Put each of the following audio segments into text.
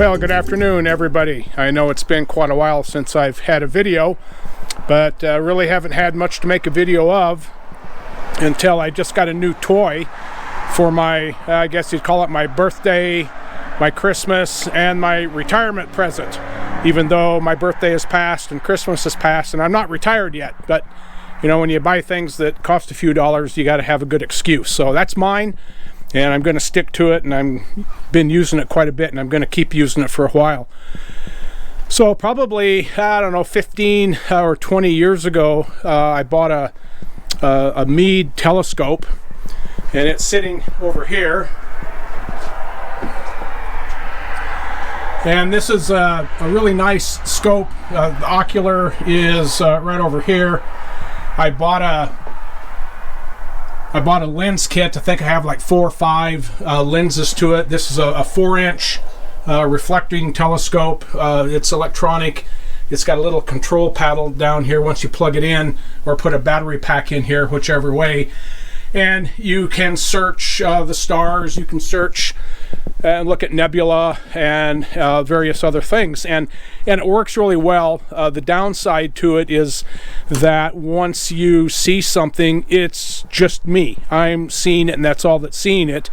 Well, good afternoon, everybody. I know it's been quite a while since I've had a video, but really haven't had much to make a video of until I just got a new toy for my, I guess you'd call it my birthday, my Christmas, and my retirement present. Even though my birthday is past and Christmas is past and I'm not retired yet, but you know, when you buy things that cost a few dollars, you got to have a good excuse. So that's mine, and I'm going to stick to it, and I've been using it quite a bit, and I'm going to keep using it for a while. So probably, I don't know, 15 or 20 years ago, I bought a Meade telescope, and it's sitting over here. And this is a really nice scope. The ocular is right over here. I bought a lens kit. I think I have like 4 or 5 lenses to it. This is a 4-inch reflecting telescope. It's electronic. It's got a little control paddle down here once you plug it in, or put a battery pack in here, whichever way. And you can search the stars. You can search and look at nebula and various other things, and it works really well. The downside to it is that once you see something, it's just me. I'm seeing it, and that's all that's seeing it,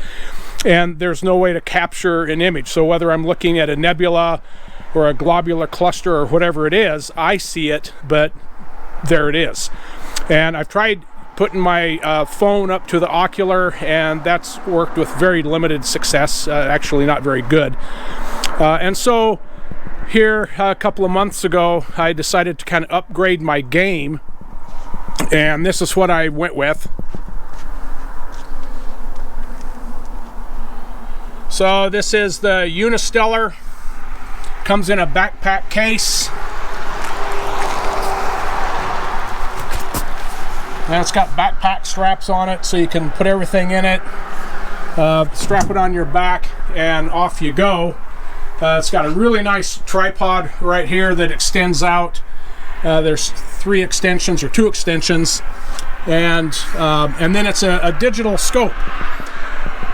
and there's no way to capture an image. So whether I'm looking at a nebula or a globular cluster or whatever it is, I see it, but there it is. And I've tried putting my phone up to the ocular, and that's worked with very limited success, actually not very good. And so here a couple of months ago, I decided to kind of upgrade my game, and this is what I went with. So this is the Unistellar, comes in a backpack case. And it's got backpack straps on it, so you can put everything in it, strap it on your back, and off you go. It's got a really nice tripod right here that extends out. There's 3 extensions or 2 extensions, and then it's a digital scope.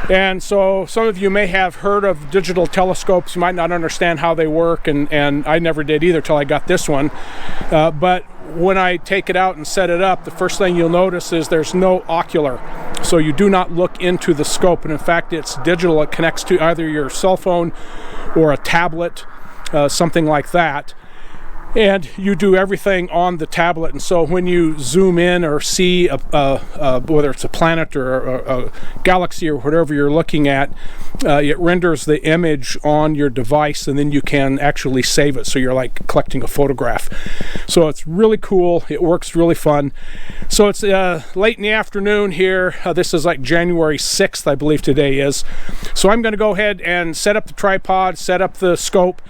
And so some of you may have heard of digital telescopes. You might not understand how they work, and I never did either till I got this one. But when I take it out and set it up, the first thing you'll notice is there's no ocular. So you do not look into the scope, and in fact it's digital. It connects to either your cell phone or a tablet, something like that. And you do everything on the tablet, and so when you zoom in or see whether it's a planet or a galaxy or whatever you're looking at, it renders the image on your device, and then you can actually save it, so you're like collecting a photograph. So it's really cool. It works really fun. So it's late in the afternoon here. This is like January 6th, I believe today is. So I'm going to go ahead and set up the tripod, set up the scope,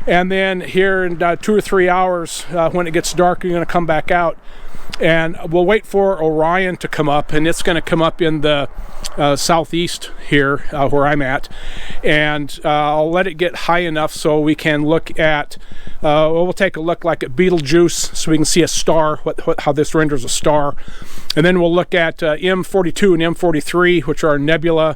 and then here in 2 or 3 hours, when it gets dark, you're going to come back out, and we'll wait for Orion to come up, and it's going to come up in the southeast here where I'm at, and I'll let it get high enough so we can look at, we'll take a look like at Betelgeuse, so we can see a star, how this renders a star, and then we'll look at M42 and M43, which are nebula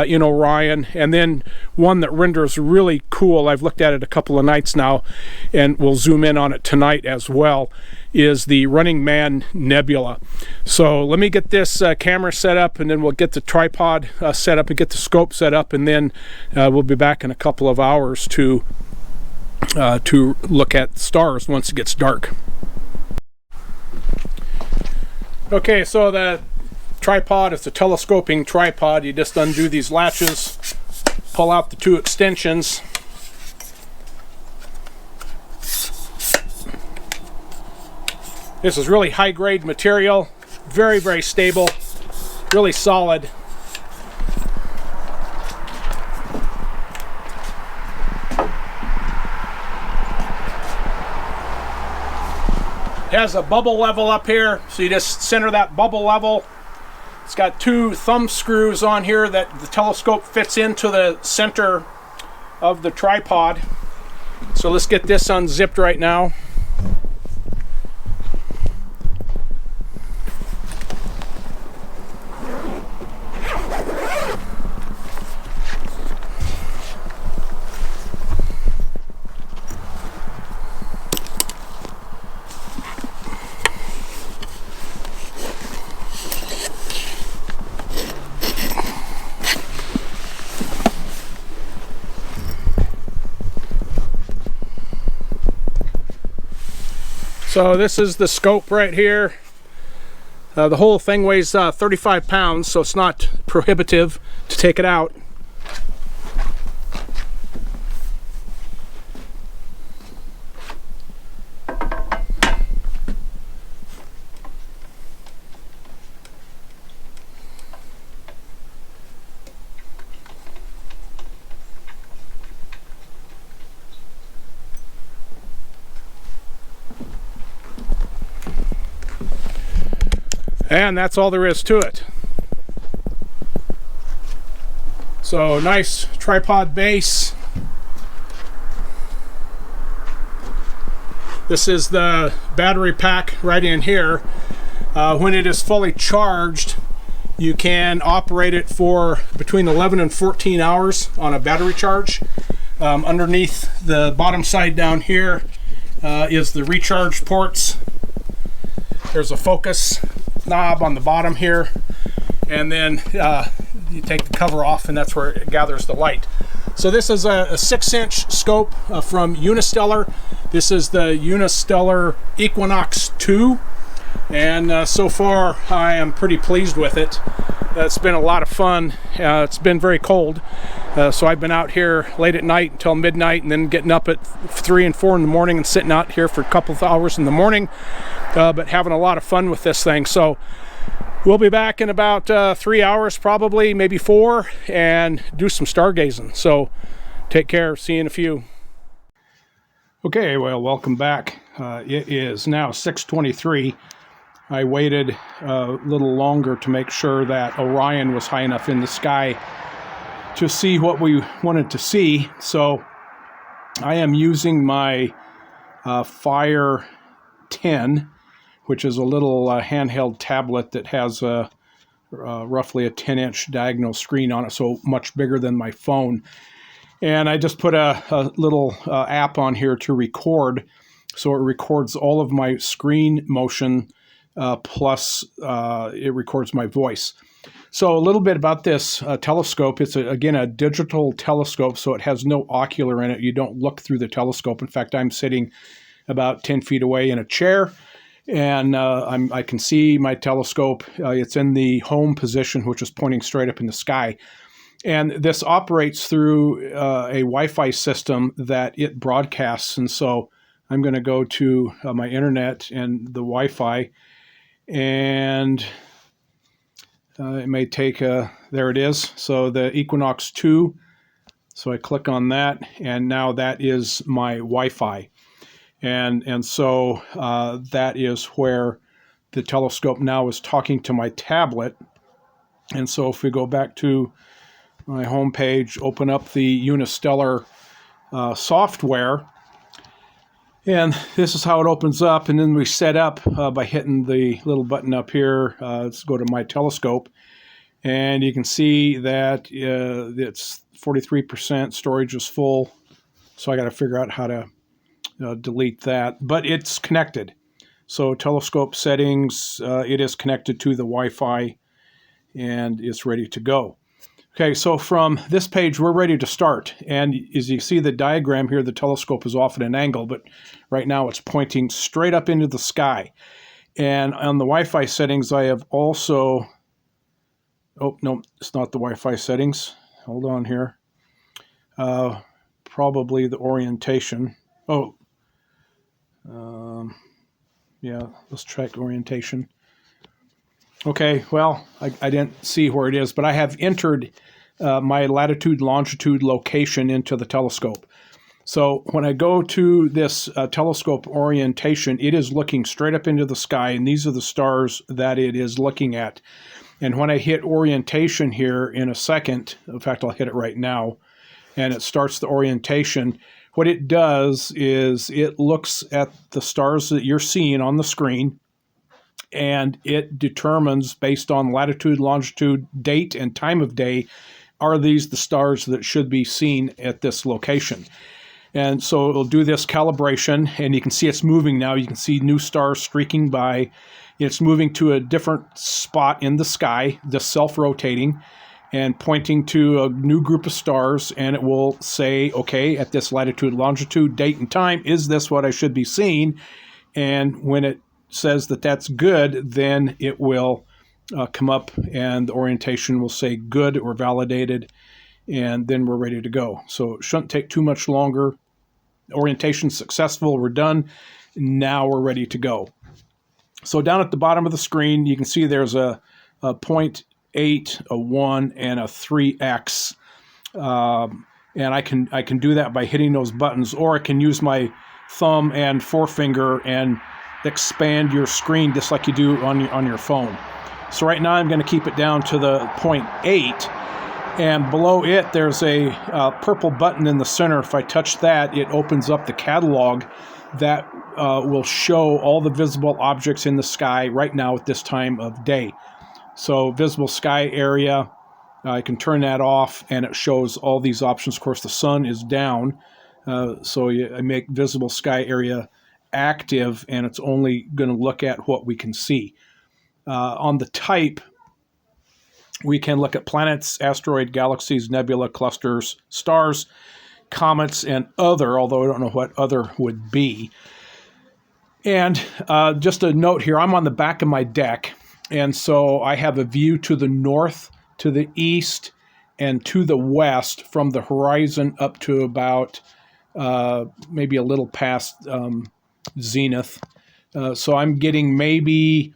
in Orion, and then one that renders really cool, I've looked at it a couple of nights now, and we'll zoom in on it tonight as well, is the Running Man Nebula. So let me get this camera set up, and then we'll get the tripod set up and get the scope set up, and then we'll be back in a couple of hours to look at stars once it gets dark. Okay, so the tripod, it's a telescoping tripod. You just undo these latches, pull out the 2 extensions, this is really high grade material, very, very stable, really solid. It has a bubble level up here, so you just center that bubble level. It's got 2 thumb screws on here that the telescope fits into the center of the tripod. So let's get this unzipped right now. So this is the scope right here. The whole thing weighs 35 pounds, so it's not prohibitive to take it out. And that's all there is to it. So nice tripod base. This is the battery pack right in here. When it is fully charged, you can operate it for between 11 and 14 hours on a battery charge. Underneath the bottom side down here is the recharge ports. There's a focus knob on the bottom here, and then you take the cover off and that's where it gathers the light. So this is a 6-inch scope from Unistellar. This is the Unistellar Equinox2, and so far I am pretty pleased with it. It's been a lot of fun. It's been very cold, so I've been out here late at night until midnight, and then getting up at 3 and 4 in the morning and sitting out here for a couple of hours in the morning, but having a lot of fun with this thing. So we'll be back in about 3 hours, probably, maybe 4, and do some stargazing. So take care. See you in a few. Okay, well, welcome back. It is now 6:23. I waited a little longer to make sure that Orion was high enough in the sky to see what we wanted to see. So I am using my Fire 10, which is a little handheld tablet that has roughly a 10-inch diagonal screen on it, so much bigger than my phone. And I just put a little app on here to record, so it records all of my screen motion, plus it records my voice. So a little bit about this telescope. It's, again, a digital telescope, so it has no ocular in it. You don't look through the telescope. In fact, I'm sitting about 10 feet away in a chair, and I can see my telescope. It's in the home position, which is pointing straight up in the sky. And this operates through a Wi-Fi system that it broadcasts. And so I'm going to go to my internet and the Wi-Fi, and it may take there it is. So the Equinox 2. So I click on that, and now that is my Wi-Fi. And so that is where the telescope now is talking to my tablet. And so if we go back to my home page, open up the Unistellar software, and this is how it opens up. And then we set up by hitting the little button up here. Let's go to my telescope, and you can see that it's 43%, storage is full, so I got to figure out how to delete that, but it's connected. So telescope settings, it is connected to the Wi-Fi, and it's ready to go. Okay, so from this page, we're ready to start. And as you see the diagram here, the telescope is off at an angle, but right now it's pointing straight up into the sky. And on the Wi-Fi settings, I have also... Oh, no, it's not the Wi-Fi settings. Hold on here. Probably the orientation. Oh, yeah, let's check orientation. Okay, well, I didn't see where it is, but I have entered my latitude, longitude location into the telescope. So when I go to this telescope orientation, it is looking straight up into the sky, and these are the stars that it is looking at. And when I hit orientation here in a second, in fact, I'll hit it right now, and it starts the orientation. What it does is it looks at the stars that you're seeing on the screen, and it determines, based on latitude, longitude, date, and time of day, are these the stars that should be seen at this location. And so it'll do this calibration, and you can see it's moving now. You can see new stars streaking by. It's moving to a different spot in the sky, just self-rotating, and pointing to a new group of stars, and it will say, okay, at this latitude, longitude, date, and time, is this what I should be seeing? And when it says that that's good, then it will come up and the orientation will say good or validated, and then we're ready to go. So it shouldn't take too much longer. Orientation successful, we're done. Now we're ready to go. So down at the bottom of the screen, you can see there's a 0.8, a 1, and a 3x. And I can do that by hitting those buttons, or I can use my thumb and forefinger and expand your screen just like you do on your phone. So right now I'm going to keep it down to the 0.8, and below it there's a purple button in the center. If I touch that, it opens up the catalog that will show all the visible objects in the sky right now at this time of day. So visible sky area, I can turn that off and it shows all these options. Of course, the sun is down, so I make visible sky area active, and it's only going to look at what we can see. On the type, we can look at planets, asteroid, galaxies, nebula, clusters, stars, comets, and other, although I don't know what other would be. And just a note here, I'm on the back of my deck, and so I have a view to the north, to the east, and to the west from the horizon up to about maybe a little past zenith. So I'm getting maybe,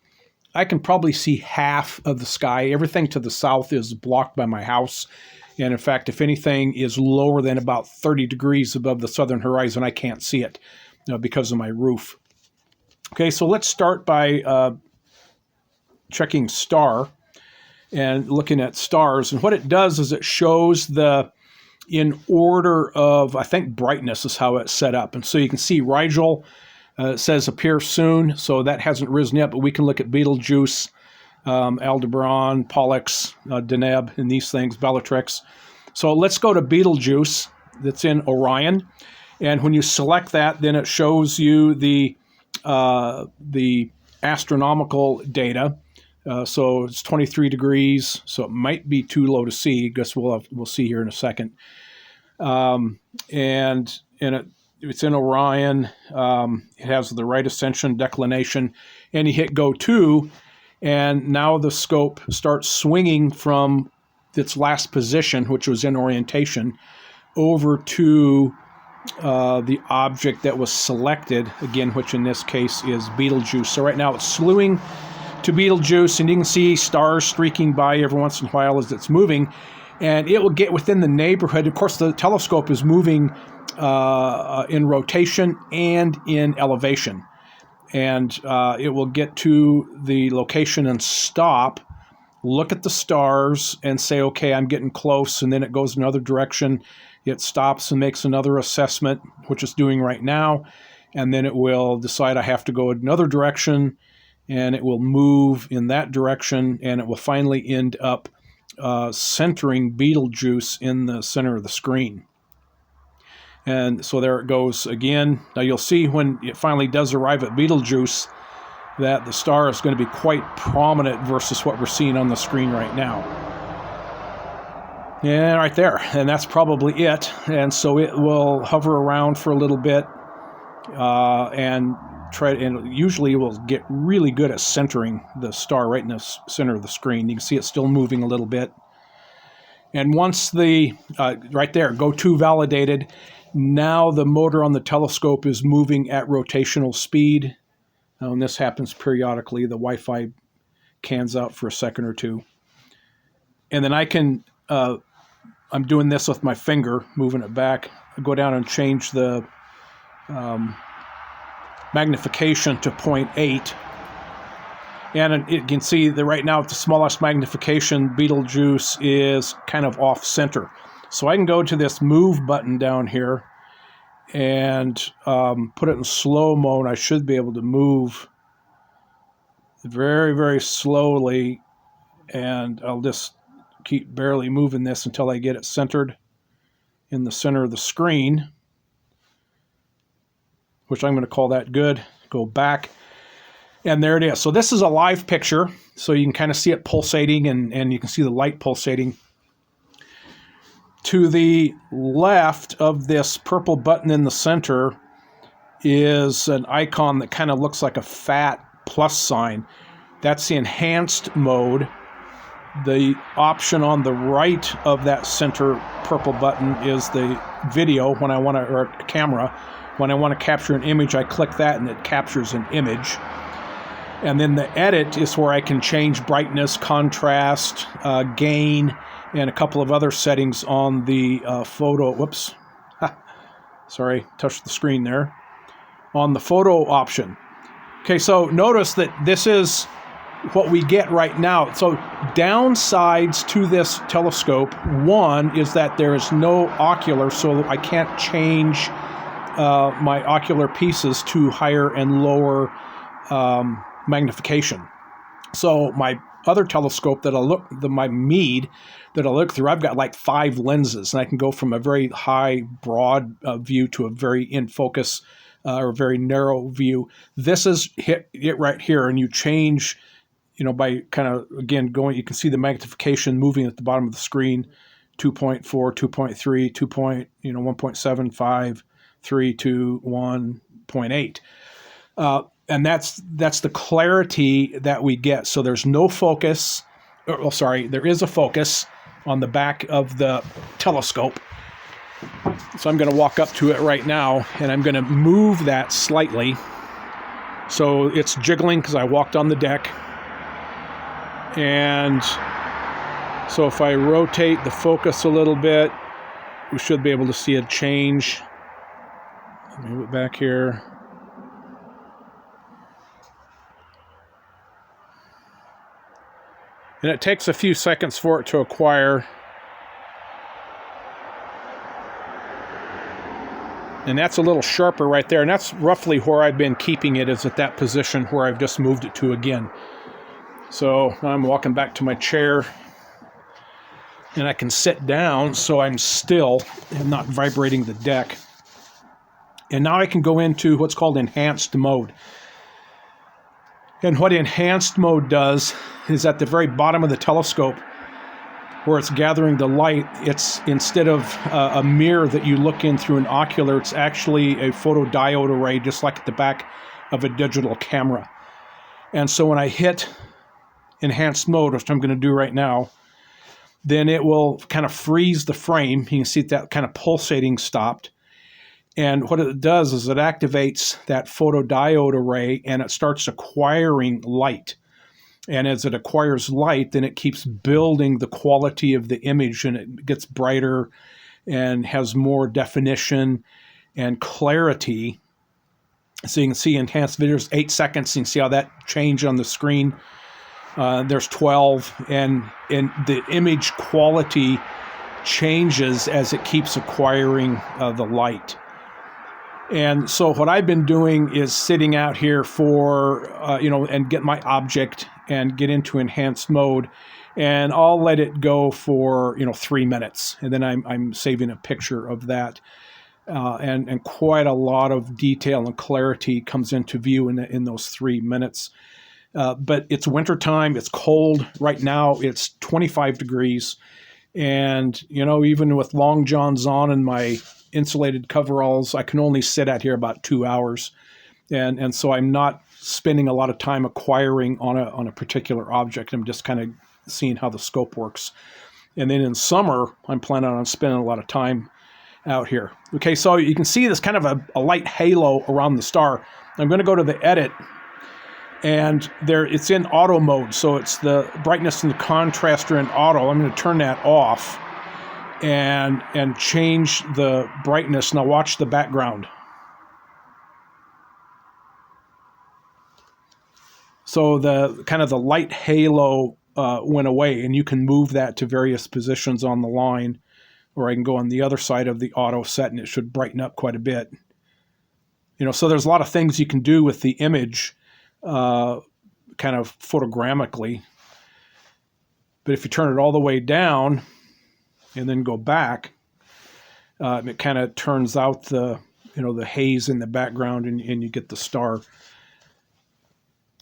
I can probably see half of the sky. Everything to the south is blocked by my house. And in fact, if anything is lower than about 30 degrees above the southern horizon, I can't see it because of my roof. Okay, so let's start by checking star and looking at stars. And what it does is it shows in order of, I think, brightness is how it's set up. And so you can see Rigel, it says appear soon, so that hasn't risen yet, but we can look at Betelgeuse, Aldebaran, Pollux, Deneb, and these things, Bellatrix. So let's go to Betelgeuse, that's in Orion. And when you select that, then it shows you the astronomical data. So it's 23 degrees, so it might be too low to see. I guess we'll see here in a second. And it's in Orion. It has the right ascension, declination, and you hit go to, and now the scope starts swinging from its last position, which was in orientation, over to the object that was selected, again, which in this case is Betelgeuse. So right now it's slewing to Betelgeuse, and you can see stars streaking by every once in a while as it's moving, and it will get within the neighborhood. Of course, the telescope is moving in rotation and in elevation, and it will get to the location and stop, look at the stars, and say, okay, I'm getting close, and then it goes another direction. It stops and makes another assessment, which it's doing right now, and then it will decide I have to go another direction, and it will move in that direction, and it will finally end up centering Betelgeuse in the center of the screen. And so there it goes again. Now you'll see when it finally does arrive at Betelgeuse that the star is going to be quite prominent versus what we're seeing on the screen right now. Yeah, right there. And that's probably it. And so it will hover around for a little bit and usually will get really good at centering the star right in the center of the screen. You can see it's still moving a little bit. And once right there, go to validated, now the motor on the telescope is moving at rotational speed. And this happens periodically. The Wi-Fi cans out for a second or two. And then I can, I'm doing this with my finger, moving it back. I go down and change the magnification to 0.8. And you can see that right now at the smallest magnification, Betelgeuse is kind of off center. So I can go to this move button down here and put it in slow mode. I should be able to move very, very slowly, and I'll just keep barely moving this until I get it centered in the center of the screen, which I'm going to call that good. Go back, and there it is. So this is a live picture, so you can kind of see it pulsating, and you can see the light pulsating. To the left of this purple button in the center is an icon that kind of looks like a fat plus sign. That's the enhanced mode. The option on the right of that center purple button is the video when I want to, or camera. When I want to capture an image, I click that and it captures an image. And then the edit is where I can change brightness, contrast, gain, and a couple of other settings on the photo. Whoops. Sorry, touched the screen there. On the photo option. Okay, so notice that this is what we get right now. So downsides to this telescope, one is that there is no ocular, so I can't change my ocular pieces to higher and lower magnification. So my other telescope that my Meade that I look through, I've got like 5 lenses, and I can go from a very high, broad view to a very in focus or very narrow view. This is it right here, and you change, you know, by kind of, again, going, you can see the magnification moving at the bottom of the screen, 2.4, 2.3, 1.75, 3 to 1.8. And that's the clarity that we get. So there's no focus. Oh, sorry, there is a focus on the back of the telescope. So I'm going to walk up to it right now, and I'm going to move that slightly. So it's jiggling because I walked on the deck. And so if I rotate the focus a little bit, we should be able to see a change. Let me move it back here. And it takes a few seconds for it to acquire. And that's a little sharper right there. And that's roughly where I've been keeping it, is at that position where I've just moved it to again. So now I'm walking back to my chair. And I can sit down so I'm still and not vibrating the deck. And now I can go into what's called enhanced mode. And what enhanced mode does is at the very bottom of the telescope, where it's gathering the light, it's, instead of a mirror that you look in through an ocular, it's actually a photodiode array, just like at the back of a digital camera. And so when I hit enhanced mode, which I'm going to do right now, then it will kind of freeze the frame. You can see that kind of pulsating stopped. And what it does is it activates that photodiode array, and it starts acquiring light. And as it acquires light, then it keeps building the quality of the image, and it gets brighter and has more definition and clarity. So you can see enhanced videos, 8 seconds. You can see how that changed on the screen. There's 12, and the image quality changes as it keeps acquiring the light. And so what I've been doing is sitting out here for, and get my object and get into enhanced mode, and I'll let it go for, 3 minutes. And then I'm saving a picture of that. And quite a lot of detail and clarity comes into view in those 3 minutes. But it's wintertime, it's cold. Right now it's 25 degrees. And, even with long johns on and my insulated coveralls, I can only sit out here about 2 hours. And so I'm not spending a lot of time acquiring on a particular object. I'm just kind of seeing how the scope works. And then in summer, I'm planning on spending a lot of time out here. Okay, so you can see this kind of a light halo around the star. I'm going to go to the edit, and there it's in auto mode. So it's the brightness and the contrast are in auto. I'm going to turn that off and change the brightness. Now watch the background. So the kind of the light halo went away, and you can move that to various positions on the line, or I can go on the other side of the auto set and it should brighten up quite a bit. So there's a lot of things you can do with the image kind of photogramically. But if you turn it all the way down and then go back, it kind of turns out the haze in the background, and you get the star.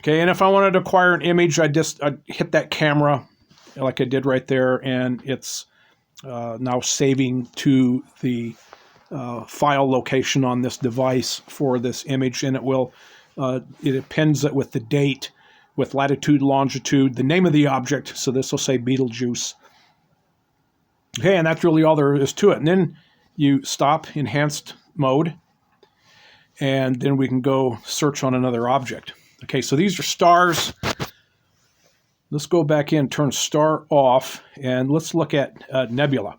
Okay, and if I wanted to acquire an image, I'd hit that camera like I did right there, and it's now saving to the file location on this device for this image, and it appends it with the date, with latitude, longitude, the name of the object. So this will say Betelgeuse. Okay, and that's really all there is to it. And then you stop enhanced mode, and then we can go search on another object. Okay, so these are stars. Let's go back in, turn star off, and let's look at nebula.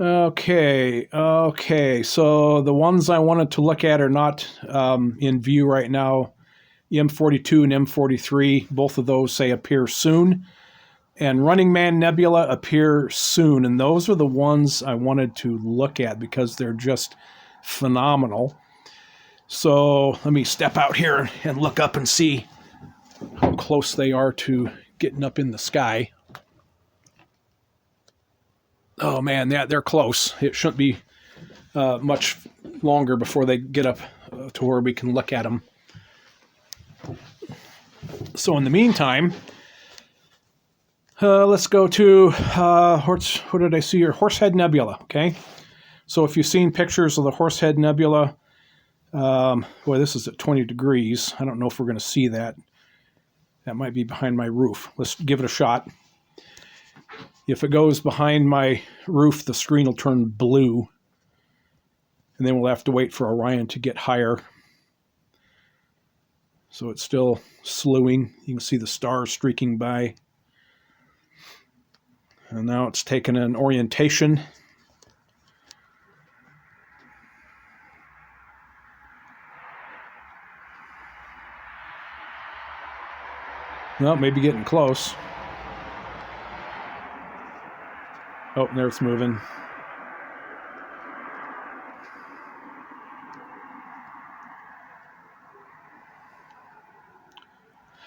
Okay, so the ones I wanted to look at are not in view right now. M42 and M43, both of those say appear soon. And Running Man Nebula appear soon. And those are the ones I wanted to look at because they're just phenomenal. So let me step out here and look up and see how close they are to getting up in the sky. Oh man, yeah, they're close. It shouldn't be much longer before they get up to where we can look at them. So in the meantime, let's go to, what did I see here? Horsehead Nebula, okay? So if you've seen pictures of the Horsehead Nebula, boy, this is at 20 degrees. I don't know if we're going to see that. That might be behind my roof. Let's give it a shot. If it goes behind my roof, the screen will turn blue. And then we'll have to wait for Orion to get higher. So it's still slewing. You can see the stars streaking by. And now it's taken an orientation. Well, maybe getting close. Oh, there it's moving.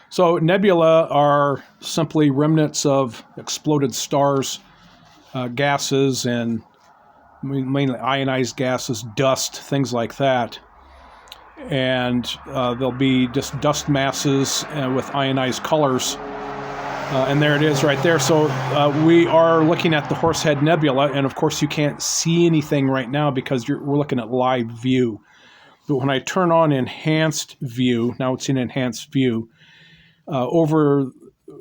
So nebula are simply remnants of exploded stars, gases, and mainly ionized gases, dust, things like that. And there'll be just dust masses with ionized colors. And there it is right there. So we are looking at the Horsehead Nebula, and of course you can't see anything right now because we're looking at live view. But when I turn on enhanced view, now it's in enhanced view, as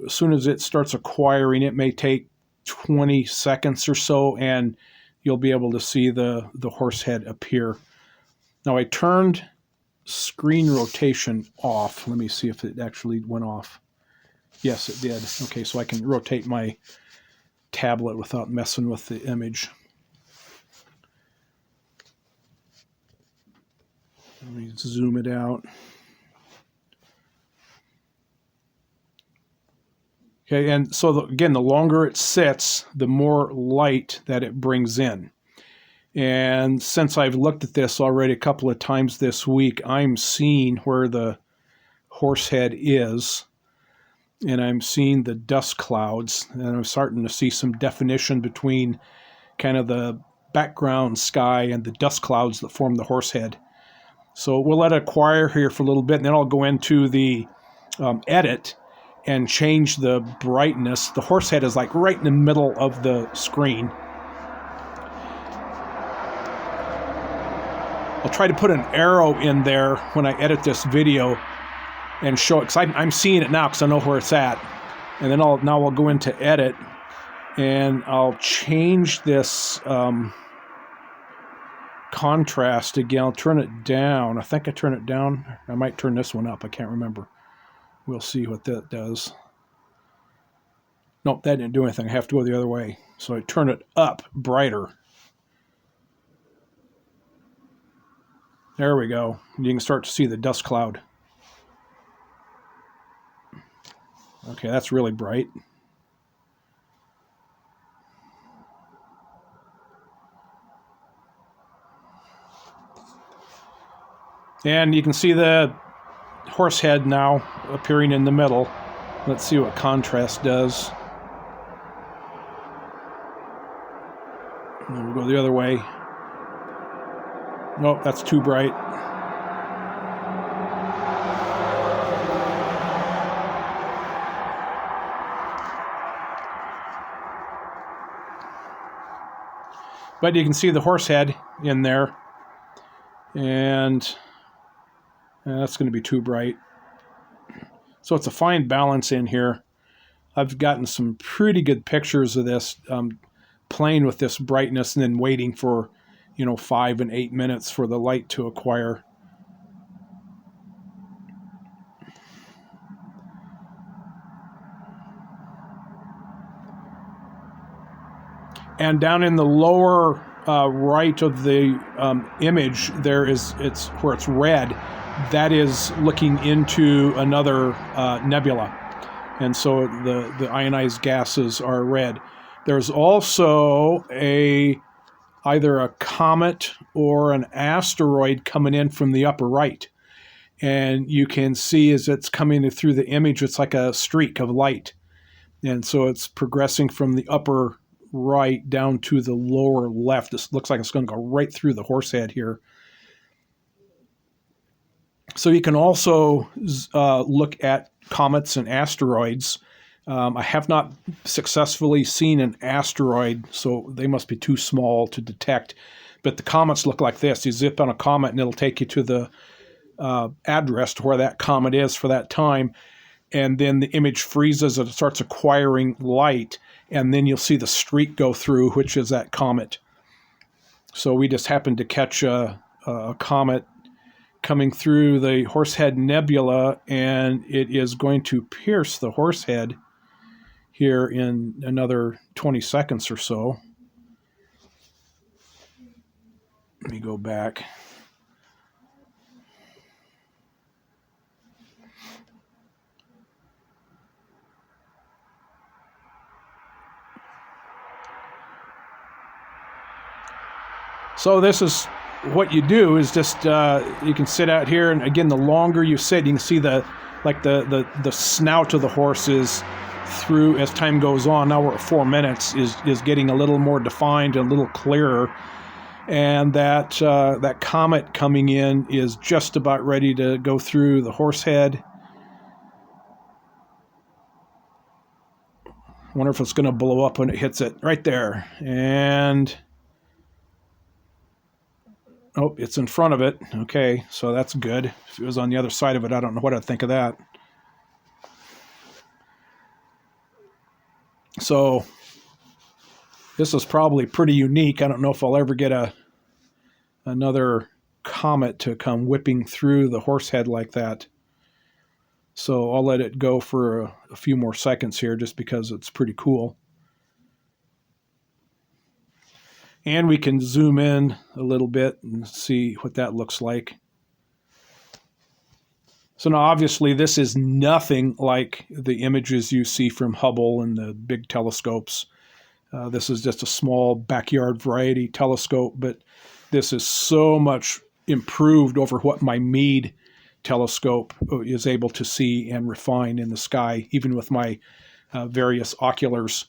soon as it starts acquiring, it may take 20 seconds or so, and you'll be able to see the Horsehead appear. Now I turned screen rotation off. Let me see if it actually went off. Yes, it did. Okay, so I can rotate my tablet without messing with the image. Let me zoom it out. Okay, and so again, the longer it sits, the more light that it brings in. And since I've looked at this already a couple of times this week, I'm seeing where the Horsehead is. And I'm seeing the dust clouds, and I'm starting to see some definition between kind of the background sky and the dust clouds that form the Horsehead. So we'll let it acquire here for a little bit, and then I'll go into the edit and change the brightness. The Horsehead is like right in the middle of the screen. I'll try to put an arrow in there when I edit this video and show it, because I'm seeing it now because I know where it's at. And then now I'll go into edit, and I'll change this contrast again. I'll turn it down. I think I turn it down. I might turn this one up. I can't remember. We'll see what that does. Nope, that didn't do anything. I have to go the other way. So I turn it up brighter. There we go. You can start to see the dust cloud. Okay, that's really bright. And you can see the Horsehead now appearing in the middle. Let's see what contrast does. And we'll go the other way. Nope, that's too bright. But you can see the Horsehead in there. And that's going to be too bright. So it's a fine balance in here. I've gotten some pretty good pictures of this, playing with this brightness and then waiting for, 5 and 8 minutes for the light to acquire. And down in the lower right of the image, it's where it's red. That is looking into another nebula, and so the ionized gases are red. There's also either a comet or an asteroid coming in from the upper right, and you can see as it's coming through the image, it's like a streak of light, and so it's progressing from the upper right down to the lower left. This looks like it's going to go right through the Horsehead here. So you can also look at comets and asteroids. I have not successfully seen an asteroid, so they must be too small to detect. But the comets look like this. You zip on a comet and it'll take you to the address to where that comet is for that time. And then the image freezes and it starts acquiring light. And then you'll see the streak go through, which is that comet. So we just happened to catch a comet coming through the Horsehead Nebula, and it is going to pierce the Horsehead here in another 20 seconds or so. Let me go back. So this is what you do is just you can sit out here, and again, the longer you sit, you can see the snout of the horses through as time goes on. Now we're at 4 minutes, is getting a little more defined and a little clearer, and that comet coming in is just about ready to go through the Horsehead. I wonder if it's going to blow up when it hits it right there, and oh, it's in front of it. Okay, so that's good. If it was on the other side of it, I don't know what I'd think of that. So this is probably pretty unique. I don't know if I'll ever get another comet to come whipping through the Horsehead like that. So I'll let it go for a few more seconds here just because it's pretty cool. And we can zoom in a little bit and see what that looks like. So now obviously this is nothing like the images you see from Hubble and the big telescopes. This is just a small backyard variety telescope, but this is so much improved over what my Meade telescope is able to see and refine in the sky, even with my various oculars.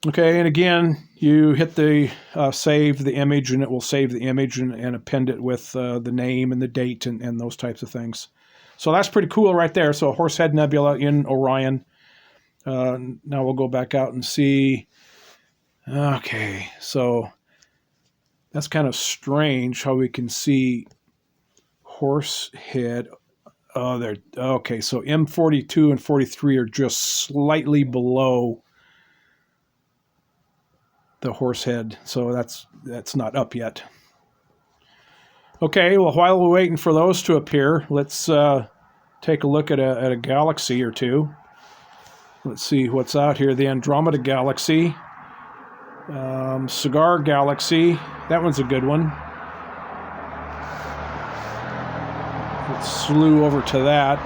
Okay, and again, you hit the save the image, and it will save the image and append it with the name and the date and those types of things. So that's pretty cool right there. So Horsehead Nebula in Orion. Now we'll go back out and see. Okay, so that's kind of strange how we can see Horsehead. Oh, there. Okay, so M42 and 43 are just slightly below the Horsehead, so that's not up yet. Okay, well, while we're waiting for those to appear, let's take a look at a galaxy or two. Let's see what's out here. The Andromeda Galaxy, Cigar Galaxy. That one's a good one. Let's slew over to that.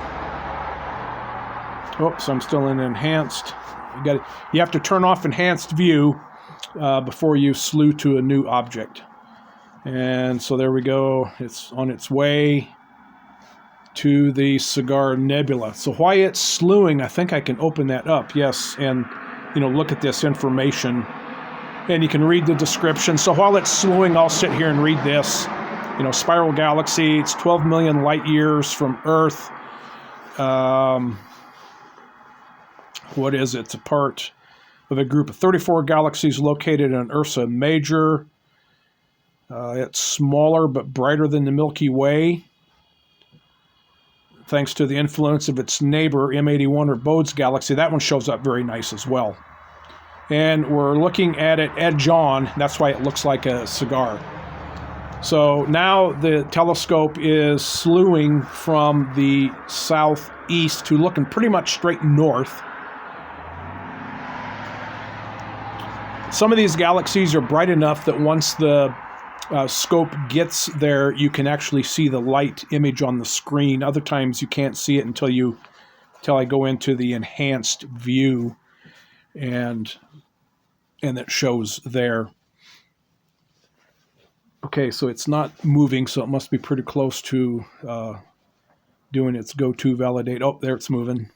Oops, I'm still in enhanced. You have to turn off enhanced view before you slew to a new object. And so there we go. It's on its way to the Cigar Nebula. So why it's slewing, I think I can open that up. Yes, and look at this information. And you can read the description. So while it's slewing, I'll sit here and read this. Spiral galaxy, it's 12 million light years from Earth. What is it? It's apart. of a group of 34 galaxies located in Ursa Major. It's smaller but brighter than the Milky Way, thanks to the influence of its neighbor, M81 or Bods Galaxy. That one shows up very nice as well. And we're looking at it edge on. That's why it looks like a cigar. So now the telescope is slewing from the southeast to looking pretty much straight north. Some of these galaxies are bright enough that once the scope gets there, you can actually see the light image on the screen. Other times you can't see it until I go into the enhanced view, and it shows there. Okay, so it's not moving, so it must be pretty close to doing its go-to validate. Oh, there it's moving.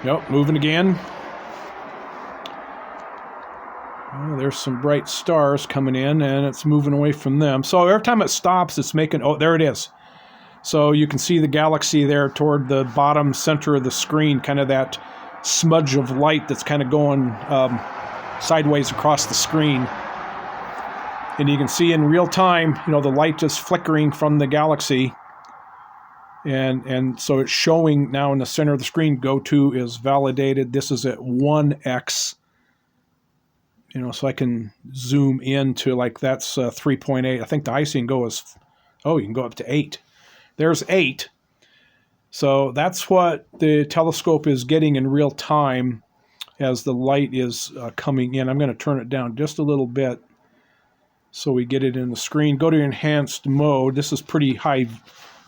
Nope, moving again. Oh, there's some bright stars coming in, and it's moving away from them. So every time it stops, it's making... Oh, there it is. So you can see the galaxy there toward the bottom center of the screen, kind of that smudge of light that's kind of going sideways across the screen. And you can see in real time, the light just flickering from the galaxy. And so it's showing now in the center of the screen, go-to is validated. This is at 1x. So I can zoom into, like, that's 3.8. I think the highest you can go is, you can go up to 8. There's 8. So that's what the telescope is getting in real time as the light is coming in. I'm going to turn it down just a little bit so we get it in the screen. Go to enhanced mode. This is pretty high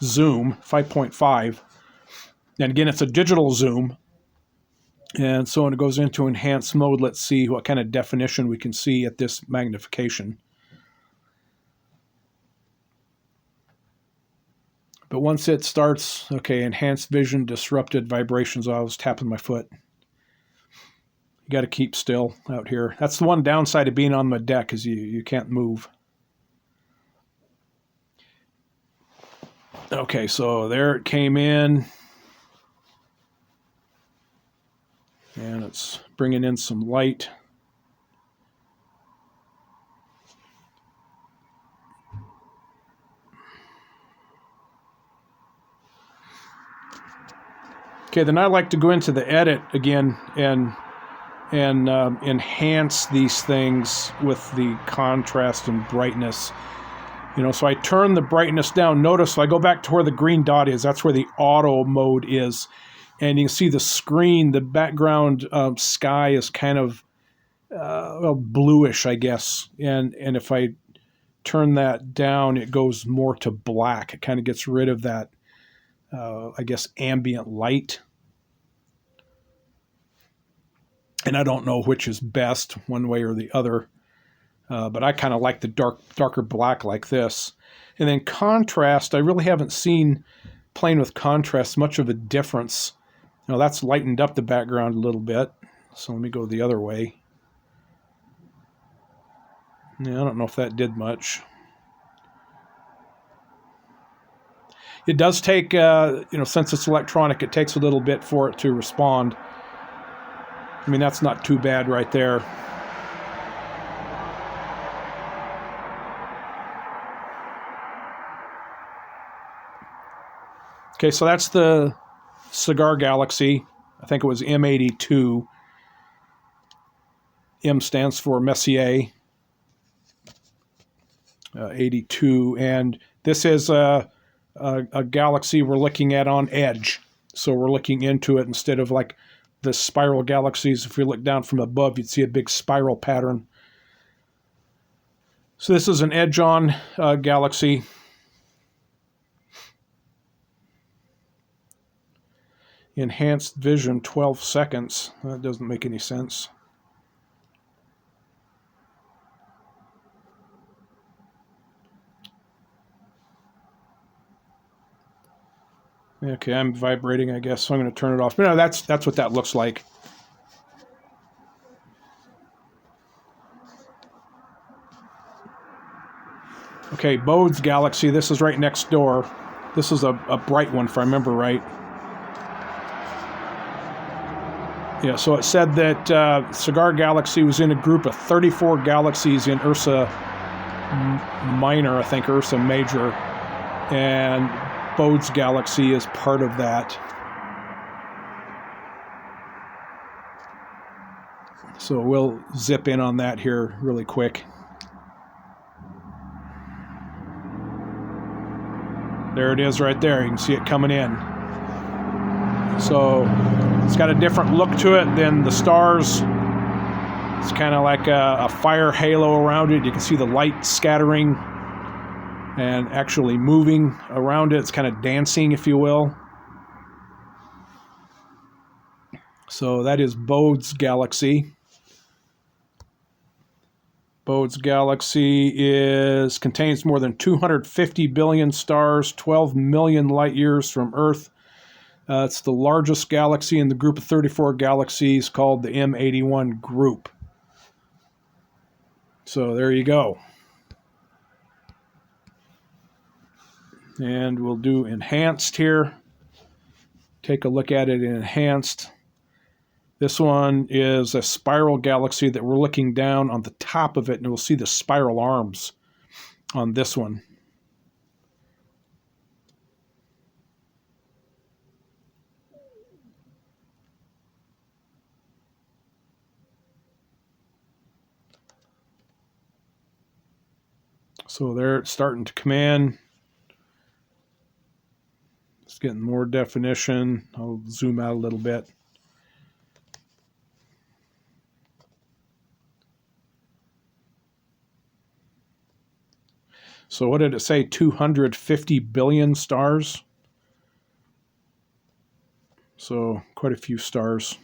zoom, 5.5. And again, it's a digital zoom. And so when it goes into enhanced mode, let's see what kind of definition we can see at this magnification. But once it starts, okay, enhanced vision, disrupted vibrations. I was tapping my foot. You got to keep still out here. That's the one downside of being on the deck, is you can't move. Okay, so there it came in. And it's bringing in some light. Okay, then I like to go into the edit again and enhance these things with the contrast and brightness. So I turn the brightness down. Notice if I go back to where the green dot is, that's where the auto mode is. And you can see the screen, the background sky is kind of bluish, I guess. And if I turn that down, it goes more to black. It kind of gets rid of that, I guess, ambient light. And I don't know which is best, one way or the other. But I kind of like the darker black like this. And then contrast, I really haven't seen, playing with contrast, much of a difference. That's lightened up the background a little bit. So let me go the other way. Yeah, I don't know if that did much. It does take, since it's electronic, it takes a little bit for it to respond. I mean, that's not too bad right there. Okay, so that's the cigar galaxy. I think it was M82. M stands for Messier. 82. And this is a galaxy we're looking at on edge. So we're looking into it instead of like the spiral galaxies. If we look down from above, you'd see a big spiral pattern. So this is an edge-on galaxy. Enhanced vision, 12 seconds. That doesn't make any sense. Okay, I'm vibrating, I guess, so I'm going to turn it off. But no, that's what that looks like. Okay, Bods Galaxy, this is right next door. This is a bright one, if I remember right. Yeah, so it said that Cigar Galaxy was in a group of 34 galaxies in Ursa Minor, I think Ursa Major, and Bods Galaxy is part of that. So we'll zip in on that here really quick. There it is right there. You can see it coming in. So it's got a different look to it than the stars. It's kind of like a fire halo around it. You can see the light scattering and actually moving around it. It's kind of dancing, if you will. So that is Bods Galaxy. Bods Galaxy contains more than 250 billion stars, 12 million light years from Earth. It's the largest galaxy in the group of 34 galaxies called the M81 group. So there you go. And we'll do enhanced here. Take a look at it in enhanced. This one is a spiral galaxy that we're looking down on the top of it, and we'll see the spiral arms on this one. So there it's starting to come in. It's getting more definition. I'll zoom out a little bit. So what did it say? 250 billion stars? So quite a few stars.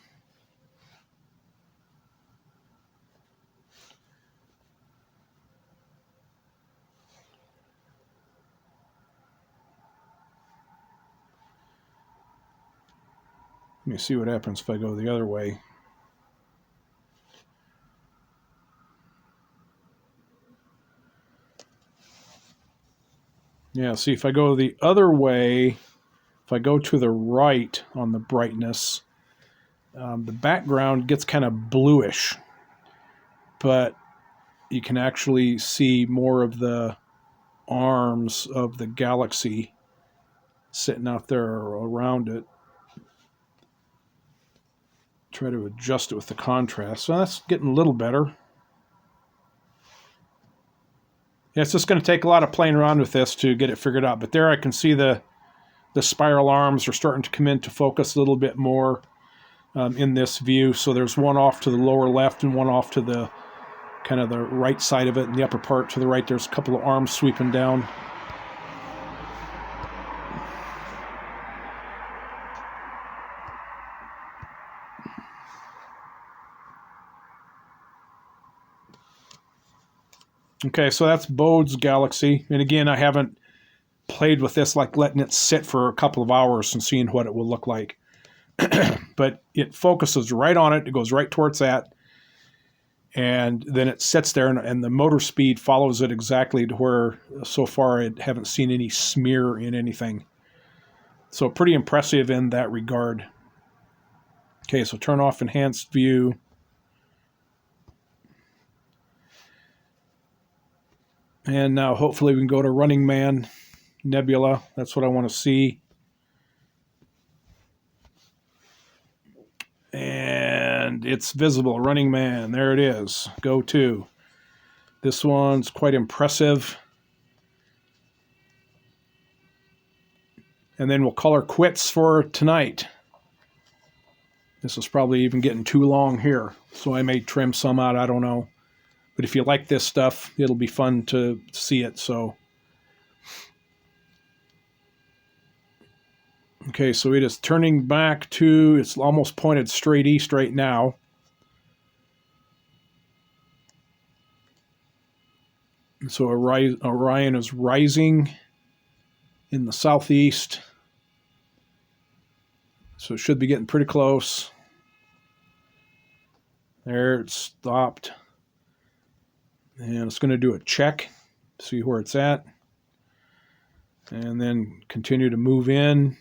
Let me see what happens if I go the other way. Yeah, see, if I go the other way, if I go to the right on the brightness, the background gets kind of bluish, but you can actually see more of the arms of the galaxy sitting out there around it. Try to adjust it with the contrast. So that's getting a little better. Yeah, it's just going to take a lot of playing around with this to get it figured out. But there I can see the spiral arms are starting to come into focus a little bit more in this view. So there's one off to the lower left and one off to the kind of the right side of it. And the upper part to the right, there's a couple of arms sweeping down. Okay, so that's Bods Galaxy. And again, I haven't played with this, like letting it sit for a couple of hours and seeing what it will look like. But it focuses right on it. It goes right towards that. And then it sits there, and the motor speed follows it exactly to where so far I haven't seen any smear in anything. So pretty impressive in that regard. Okay, so turn off enhanced view. And now hopefully we can go to Running Man Nebula. That's what I want to see. And it's visible. Running Man. There it is. Go to. This one's quite impressive. And then we'll call her quits for tonight. This is probably even getting too long here, so I may trim some out. I don't know. But if you like this stuff, it'll be fun to see it. So, okay, so it is turning back to, it's almost pointed straight east right now. So Orion is rising in the southeast. So it should be getting pretty close. There, it stopped. And it's going to do a check see where it's at, and then continue to move in.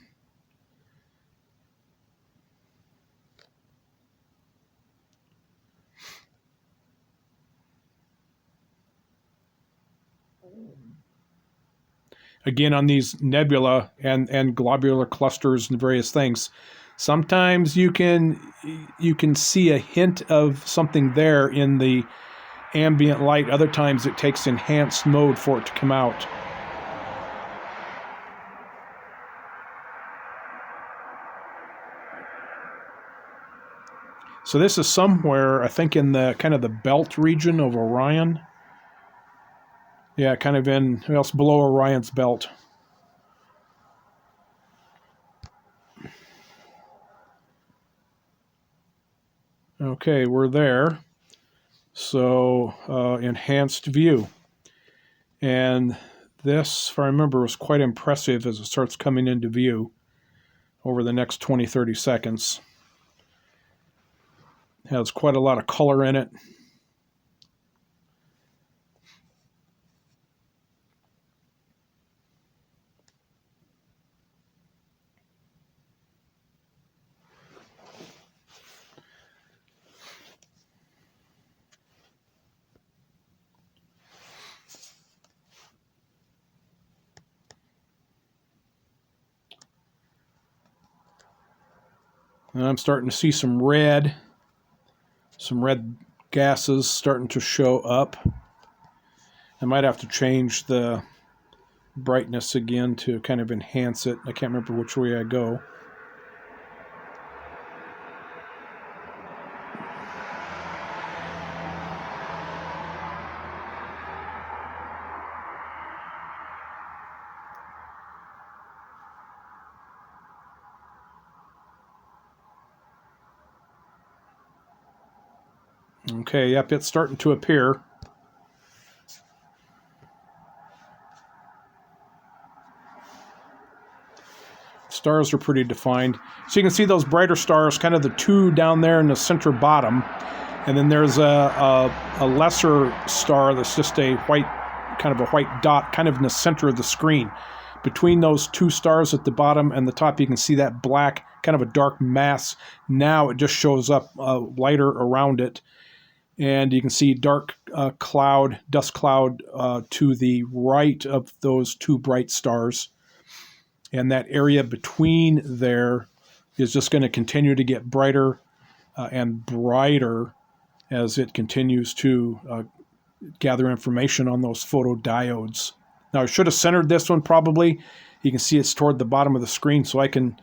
Again, on these nebula and globular clusters and various things, sometimes you can see a hint of something there in the ambient light. Other times it takes enhanced mode for it to come out. So this is somewhere, I think, in the kind of the belt region of Orion. Yeah, kind of in, well, it's below Orion's belt. Okay, we're there. So, enhanced view. And this, if I remember, was quite impressive as it starts coming into view over the next 20-30 seconds. It has quite a lot of color in it. And I'm starting to see some red gases starting to show up. I might have to change the brightness again to kind of enhance it. I can't remember which way I go. Okay, yep, it's starting to appear. Stars are pretty defined. So you can see those brighter stars, kind of the two down there in the center bottom. And then there's a lesser star that's just a white, kind of a white dot, kind of in the center of the screen. Between those two stars at the bottom and the top, you can see that black, kind of a dark mass. Now it just shows up lighter around it. And you can see dark dust cloud to the right of those two bright stars. And that area between there is just going to continue to get brighter and brighter as it continues to gather information on those photodiodes. Now, I should have centered this one probably. You can see it's toward the bottom of the screen, so I can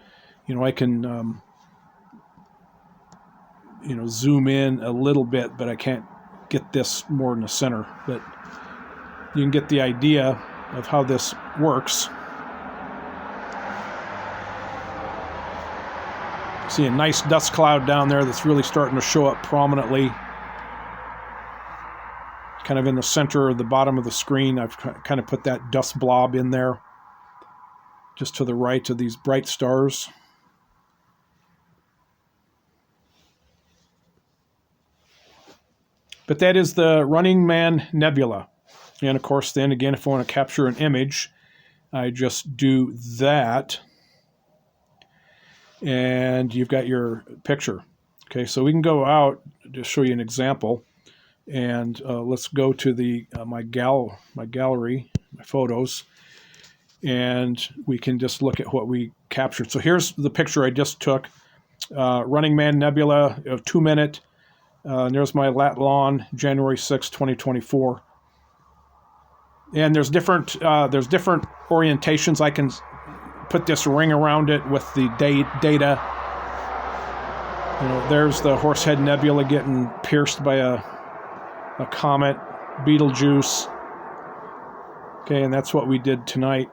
zoom in a little bit, but I can't get this more in the center. But you can get the idea of how this works. See a nice dust cloud down there that's really starting to show up prominently. Kind of in the center of the bottom of the screen. I've kind of put that dust blob in there, just to the right of these bright stars. But that is the Running Man Nebula. And of course, then again, if I want to capture an image, I just do that. And you've got your picture. Okay, so we can go out to show you an example. And let's go to my gallery, my photos. And we can just look at what we captured. So here's the picture I just took. Running Man Nebula, 2 minute. And there's my lat lawn, January 6, 2024. And there's different orientations. I can put this ring around it with the data. There's the Horsehead Nebula getting pierced by a comet, Betelgeuse. Okay, and that's what we did tonight.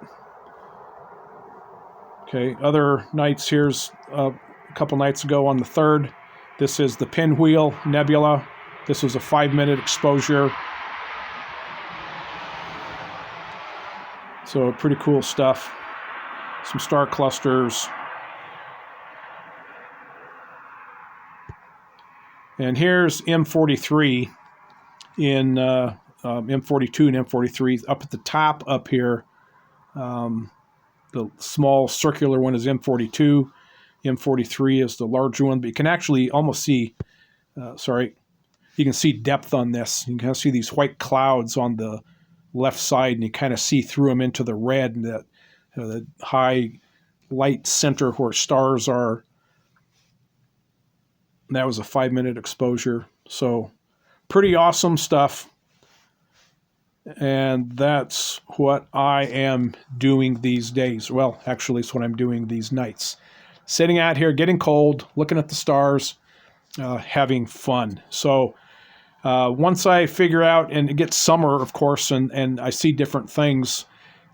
Okay, other nights, here's a couple nights ago on the 3rd. This is the Pinwheel Nebula. This was a 5-minute exposure. So pretty cool stuff. Some star clusters. And here's M43 in M42 and M43. Up at the top up here, the small circular one is M42. M43 is the larger one, but you can actually almost see, you can see depth on this. You can kind of see these white clouds on the left side, and you kind of see through them into the red, and the high light center where stars are. And that was a 5-minute exposure. So pretty awesome stuff. And that's what I am doing these days. Well, actually, it's what I'm doing these nights. Sitting out here, getting cold, looking at the stars, having fun. So once I figure out, and it gets summer, of course, and I see different things,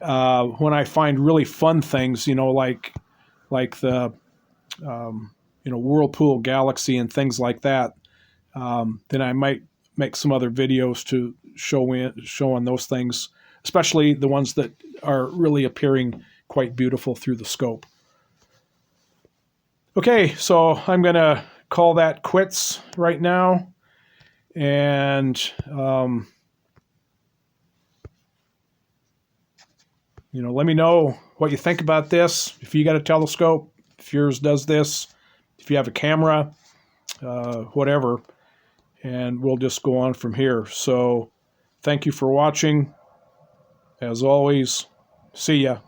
when I find really fun things, like the, Whirlpool Galaxy and things like that, then I might make some other videos to show on those things, especially the ones that are really appearing quite beautiful through the scope. Okay, so I'm going to call that quits right now. And, let me know what you think about this. If you got a telescope, if yours does this, if you have a camera, whatever, and we'll just go on from here. So thank you for watching. As always, see ya.